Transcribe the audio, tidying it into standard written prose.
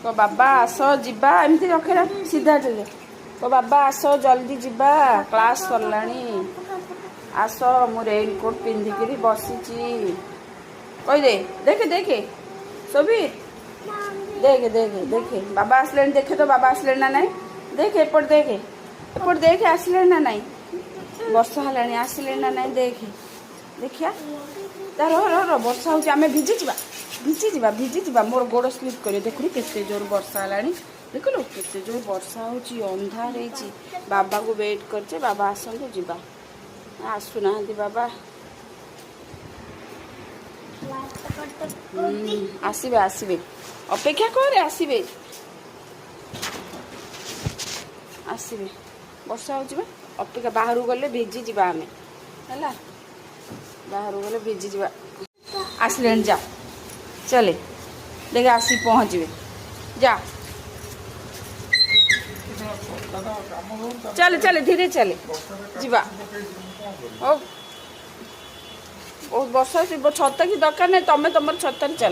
को बाबा आस जिबा एमती रखेला सीधा टे को बाबा आस जल्दी जिबा क्लास सरलानी आस मु रेनकोट पिंधिकी बसीची कही दे देखे देखे सोभी देखे देखे देखे बाबा आसले देखे तो बाबा आसले ना नहीं देखे एपट देखे आसले ना नहीं वर्षा है आसले ना नहीं देखे देखिया रो वर्षा हो भिजी जा मोर गोड़ स्लीप कर देखुनी केते जोर वर्षा है देखुलु केते जोर वर्षा हो अंधार हो बाबा को वेट करचे बाबा आसतु जीवा आसुना बाबा आसबे आसबे अपेक्षा करे आसबे आसबे वर्षा हो अपेक्षा बाहर गले भिजी जा आम है बाहर गले भिजी जा आसले जा चले देखे आसी पहुँचे जा चले चले धीरे चले जीवा ओ वर्षा छता कि दरकार नहीं तमें तुम छतर चल